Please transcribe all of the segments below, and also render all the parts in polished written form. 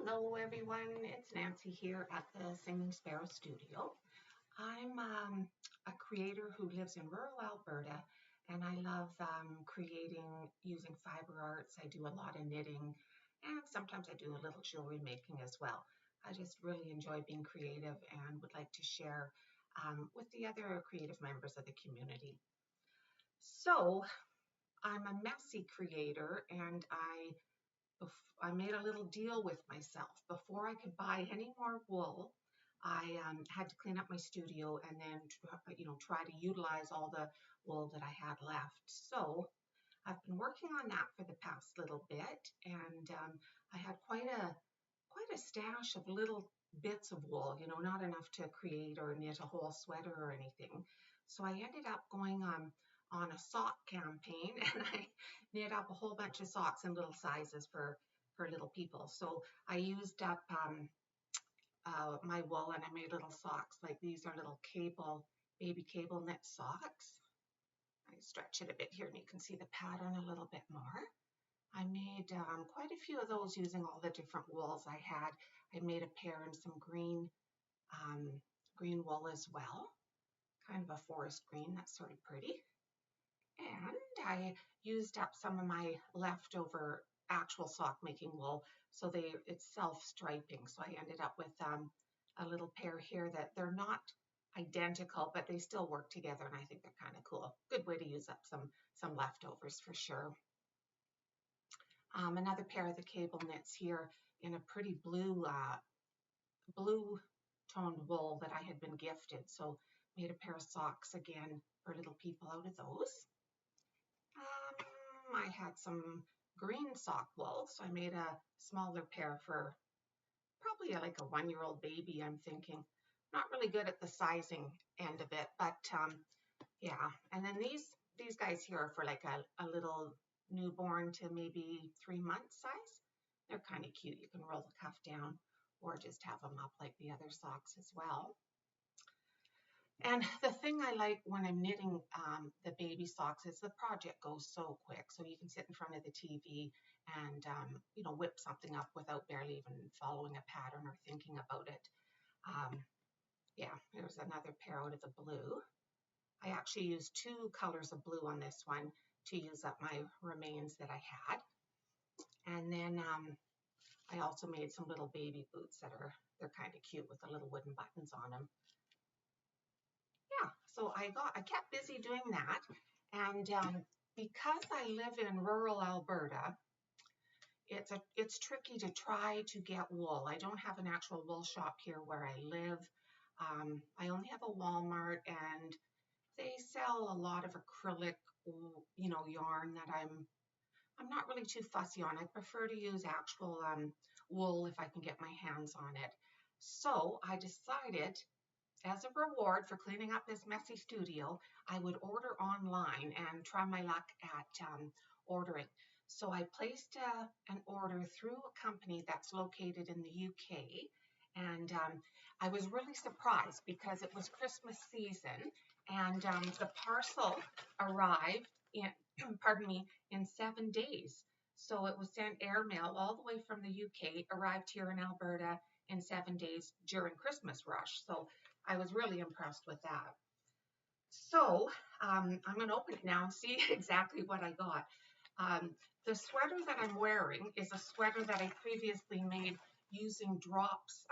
Hello everyone, it's Nancy here at the Singing Sparrow Studio. I'm a creator who lives in rural Alberta, and I love creating using fiber arts. I do a lot of knitting, and sometimes I do a little jewelry making as well. I just really enjoy being creative and would like to share with the other creative members of the community. So I'm a messy creator, and I made a little deal with myself. Before I could buy any more wool, I had to clean up my studio and then, try to utilize all the wool that I had left. So I've been working on that for the past little bit, and I had quite a stash of little bits of wool. Not enough to create or knit a whole sweater or anything. So I ended up going on a sock campaign, and I knit up a whole bunch of socks in little sizes for little people. So I used up my wool, and I made little socks. Like, these are little baby cable knit socks. I stretch it a bit here and you can see the pattern a little bit more. I made quite a few of those using all the different wools I had. I made a pair in some green wool as well, kind of a forest green. That's sort of pretty. And I used up some of my leftover actual sock making wool, so it's self-striping. So I ended up with a little pair here that they're not identical, but they still work together, and I think they're kind of cool. Good way to use up some leftovers for sure. Another pair of the cable knits here in a pretty blue toned wool that I had been gifted. So made a pair of socks again for little people out of those. I had some green sock wool, so I made a smaller pair for probably like a 1-year-old baby, I'm thinking. Not really good at the sizing end of it, but yeah. And then these guys here are for like a little newborn to maybe 3-month size. They're kind of cute. You can roll the cuff down or just have them up like the other socks as well. And the thing I like when I'm knitting the baby socks is the project goes so quick. So you can sit in front of the TV and, whip something up without barely even following a pattern or thinking about it. Yeah, here's another pair out of the blue. I actually used 2 colors of blue on this one to use up my remains that I had. And then I also made some little baby boots they're kind of cute with the little wooden buttons on them. Yeah, so I kept busy doing that, and because I live in rural Alberta, it's tricky to try to get wool. I don't have an actual wool shop here where I live. I only have a Walmart, and they sell a lot of acrylic, yarn that I'm not really too fussy on. I prefer to use actual wool if I can get my hands on it. So I decided, as a reward for cleaning up this messy studio, I would order online and try my luck at ordering. So I placed an order through a company that's located in the UK, and I was really surprised because it was Christmas season, and the parcel arrived in, in 7 days. So it was sent airmail all the way from the UK, arrived here in Alberta in 7 days during Christmas rush. So I was really impressed with that. So I'm going to open it now and see exactly what I got. The sweater that I'm wearing is a sweater that I previously made using drops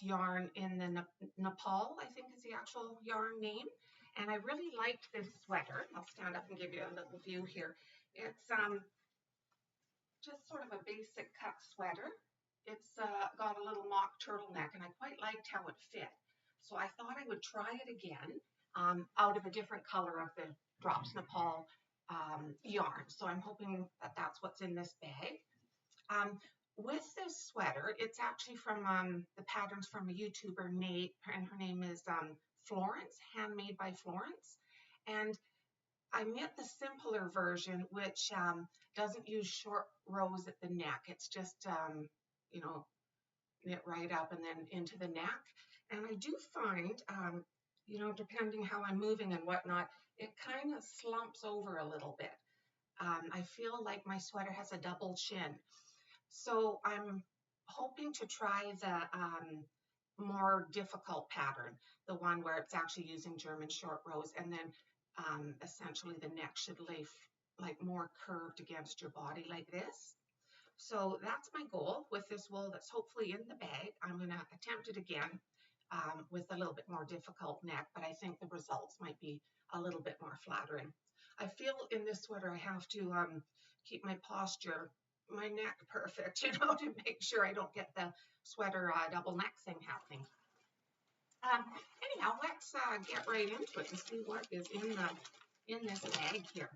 yarn in the Nepal, I think is the actual yarn name. And I really liked this sweater. I'll stand up and give you a little view here. It's just sort of a basic cut sweater. It's got a little mock turtleneck, and I quite liked how it fit. So I thought I would try it again out of a different color of the Drops Nepal yarn. So I'm hoping that that's what's in this bag. With this sweater, it's actually from the patterns from a YouTuber, Nate, and her name is Florence, Handmade by Florence. And I knit the simpler version, which doesn't use short rows at the neck. It's just, knit right up and then into the neck. And I do find, depending how I'm moving and whatnot, it kind of slumps over a little bit. I feel like my sweater has a double chin. So I'm hoping to try the more difficult pattern, the one where it's actually using German short rows, and then essentially the neck should lay like more curved against your body like this. So that's my goal with this wool that's hopefully in the bag. I'm going to attempt it again with a little bit more difficult neck, but I think the results might be a little bit more flattering. I feel in this sweater I have to keep my posture, my neck perfect, to make sure I don't get the sweater double neck thing happening. Anyhow, let's get right into it and see what is in this bag here.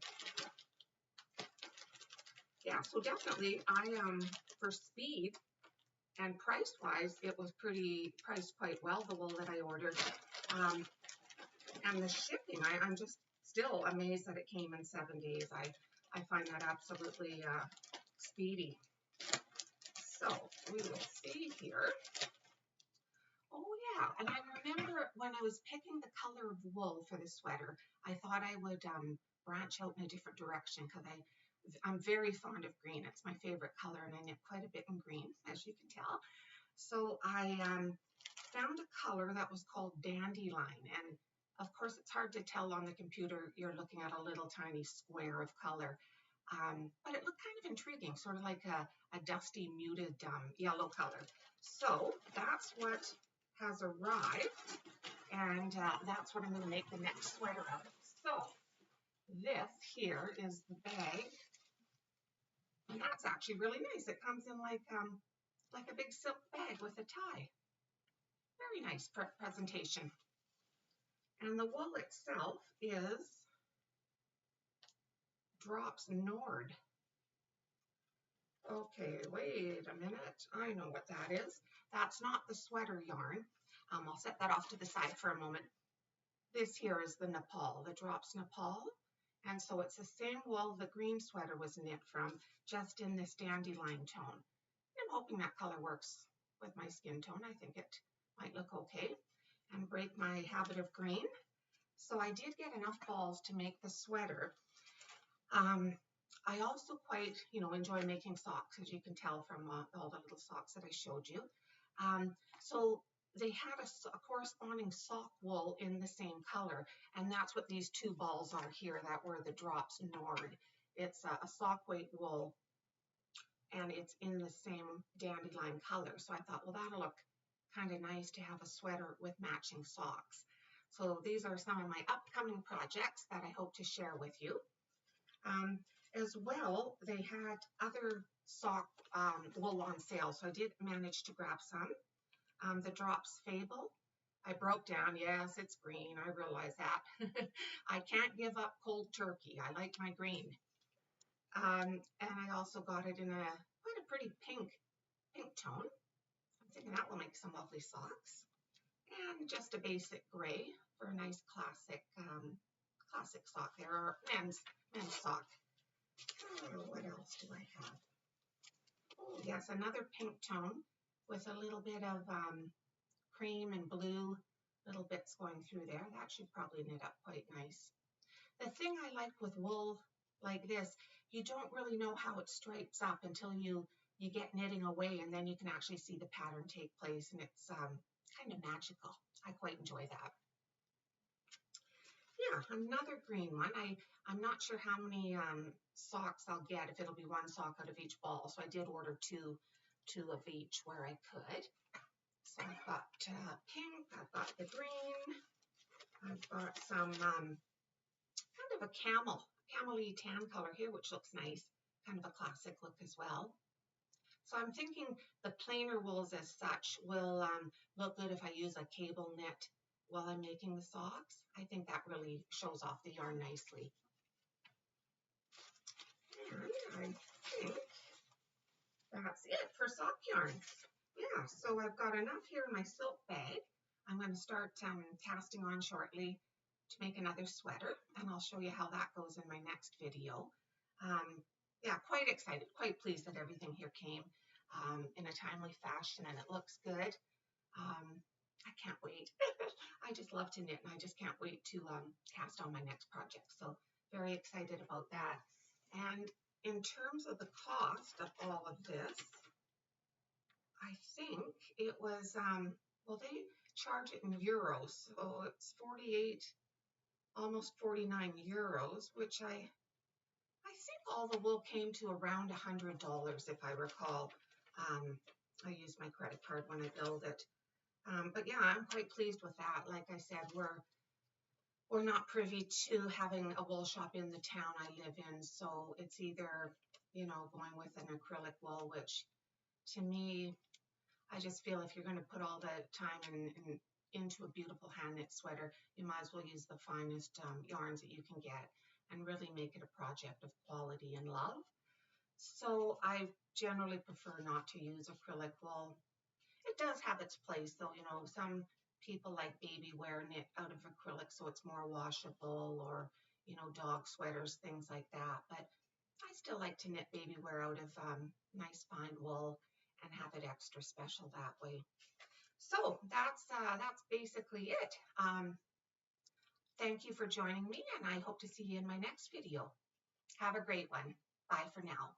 Yeah, so definitely for speed and price-wise, it was priced quite well, the wool that I ordered. And the shipping, I'm just still amazed that it came in 7 days. I find that absolutely speedy. So we will see here. Oh yeah, and I remember when I was picking the color of wool for the sweater, I thought I would branch out in a different direction because I'm very fond of green. It's my favorite color, and I knit quite a bit in green, as you can tell. So I found a color that was called Dandelion, and of course it's hard to tell on the computer. You're looking at a little tiny square of color, but it looked kind of intriguing, sort of like a dusty muted yellow color. So that's what has arrived, and that's what I'm going to make the next sweater of. So this here is the bag, and that's actually really nice. It comes in like a big silk bag with a tie. Very nice presentation. And the wool itself is Drops Nord. Okay, wait a minute. I know what that is. That's not the sweater yarn. I'll set that off to the side for a moment. This here is the Nepal, the Drops Nepal. And so it's the same wool the green sweater was knit from, just in this dandelion tone. I'm hoping that color works with my skin tone. I think it might look okay and break my habit of green. So I did get enough balls to make the sweater. I also quite, enjoy making socks, as you can tell from all the little socks that I showed you. So they had a corresponding sock wool in the same color, and that's what these two balls are here that were the Drops Nord. It's a sock weight wool, and it's in the same dandelion color. So I thought, well, that'll look kind of nice to have a sweater with matching socks. So these are some of my upcoming projects that I hope to share with you. As well, they had other sock wool on sale, so I did manage to grab some. The Drops Fable, I broke down. Yes, it's green. I realize that. I can't give up cold turkey. I like my green. And I also got it in quite a pretty pink tone. I'm thinking that will make some lovely socks. And just a basic gray for a nice classic sock there, or men's sock. Oh, what else do I have? Oh, yes, another pink tone with a little bit of cream and blue little bits going through there. That should probably knit up quite nice. The thing I like with wool like this, you don't really know how it stripes up until you get knitting away, and then you can actually see the pattern take place, and it's kind of magical. I quite enjoy that. Yeah, another green one. I'm not sure how many socks I'll get, if it'll be one sock out of each ball. So I did order two of each where I could. So I've got pink, I've got the green, I've got some kind of a camel-y tan color here, which looks nice. Kind of a classic look as well. So I'm thinking the plainer wools as such will look good if I use a cable knit while I'm making the socks. I think that really shows off the yarn nicely. And I think that's it for sock yarns. Yeah, so I've got enough here in my silk bag. I'm going to start casting on shortly to make another sweater, and I'll show you how that goes in my next video. Yeah, quite excited, quite pleased that everything here came in a timely fashion, and it looks good. I can't wait. I just love to knit, and I just can't wait to cast on my next project. So very excited about that. And in terms of the cost of all of this, I think it was, well, they charge it in euros, so it's 48, almost 49 euros, which I think all the wool came to around $100, if I recall. I used my credit card when I billed it. But yeah, I'm quite pleased with that. Like I said, we're not privy to having a wool shop in the town I live in, so it's either, going with an acrylic wool, which to me, I just feel if you're going to put all the time into a beautiful hand knit sweater, you might as well use the finest yarns that you can get and really make it a project of quality and love. So I generally prefer not to use acrylic wool. It does have its place, though. Some people like baby wear knit out of acrylic, so it's more washable, or dog sweaters, things like that. But I still like to knit baby wear out of nice fine wool and have it extra special that way. So that's basically it. Thank you for joining me, and I hope to see you in my next video. Have a great one. Bye for now.